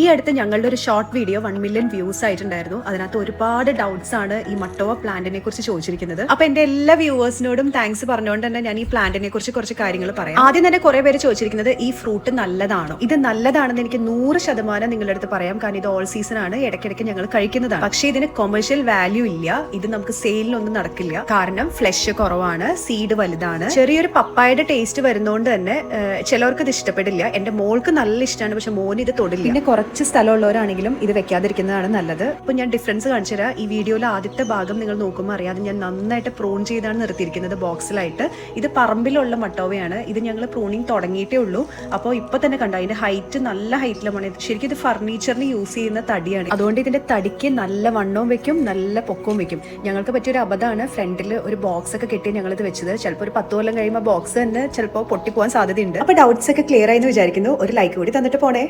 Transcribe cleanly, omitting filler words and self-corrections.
ഈ അടുത്ത് ഞങ്ങളുടെ ഒരു ഷോർട്ട് വീഡിയോ 1 മില്യൺ വ്യൂസ് ആയിട്ടുണ്ടായിരുന്നു. അതിനകത്ത് ഒരുപാട് ഡൗട്ട്സ് ആണ് ഈ മട്ടോവ പ്ലാന്റിനെ കുറിച്ച് ചോദിച്ചിരിക്കുന്നത്. അപ്പൊ എന്റെ എല്ലാ വ്യൂവേഴ്സിനോടും താങ്ക്സ് പറഞ്ഞുകൊണ്ട് തന്നെ ഞാൻ ഈ പ്ലാന്റിനെ കുറിച്ച് കുറച്ച് കാര്യങ്ങൾ പറയാം. ആദ്യം തന്നെ കുറെ പേര് ചോദിച്ചിരിക്കുന്നത് ഈ ഫ്രൂട്ട് നല്ലതാണോ? ഇത് നല്ലതാണെന്ന് എനിക്ക് 100% നിങ്ങളുടെ അടുത്ത് പറയാം. കാരണം ഇത് ഓൾ സീസൺ ആണ്, ഇടയ്ക്കിടയ്ക്ക് ഞങ്ങൾ കഴിക്കുന്നതാണ്. പക്ഷേ ഇതിന് കൊമേഴ്ഷ്യൽ വാല്യൂ ഇല്ല. ഇത് നമുക്ക് സെയിലിനൊന്നും നടക്കില്ല. കാരണം ഫ്ലഷ് കുറവാണ്, സീഡ് വലുതാണ്, ചെറിയൊരു പപ്പായയുടെ ടേസ്റ്റ് വരുന്നതുകൊണ്ട് തന്നെ ചിലവർക്ക് ഇത് ഇഷ്ടപ്പെടില്ല. എന്റെ മോൾക്ക് നല്ല ഇഷ്ടമാണ്, പക്ഷെ മോന് ഇത് തൊടില്ല. പിന്നെ കുറച്ച് സ്ഥലമുള്ളവരാണെങ്കിലും ഇത് വെക്കാതിരിക്കുന്നതാണ് നല്ലത്. അപ്പോൾ ഞാൻ ഡിഫറൻസ് കാണിച്ചു തരാം. ഈ വീഡിയോയിലെ ആദ്യത്തെ ഭാഗം നിങ്ങൾ നോക്കുമ്പോൾ അറിയാതെ ഞാൻ നന്നായിട്ട് പ്രൂൺ ചെയ്താണ് നിർത്തിയിരിക്കുന്നത് ബോക്സിലായിട്ട്. ഇത് പറമ്പിലുള്ള മട്ടോവയാണ്. ഇത് ഞങ്ങൾ പ്രൂണിങ് തുടങ്ങിയിട്ടേ ഉള്ളൂ. അപ്പോൾ ഇപ്പൊ തന്നെ കണ്ടോ അതിന്റെ ഹൈറ്റ് നല്ല ഹൈറ്റിലാണ്. ശരിക്കും ഇത് ഫർണിച്ചറിന് യൂസ് ചെയ്യുന്ന തടിയാണ്. അതുകൊണ്ട് ഇതിന്റെ തടിക്ക് നല്ല വണ്ണവും വെക്കും, നല്ല പൊക്കവും വെക്കും. ഞങ്ങൾക്ക് പറ്റിയൊരു അബദ്ധമാണ് ഫ്രണ്ടിൽ ഒരു ബോക്സ് ഒക്കെ കെട്ടി ഞങ്ങൾ ഇത് വെച്ചത്. ചിലപ്പോൾ ഒരു 10 കൊല്ലം കഴിയുമ്പോൾ ബോക്സ് തന്നെ ചിലപ്പോൾ പൊട്ടിപ്പോകാൻ സാധ്യതയുണ്ട്. അപ്പോൾ ഡൗട്ട്സ് ഒക്കെ ക്ലിയർ ആയെന്ന് വിചാരിക്കുന്നു. ഒരു ലൈക്ക് കൂടി തന്നിട്ട് പോണേ.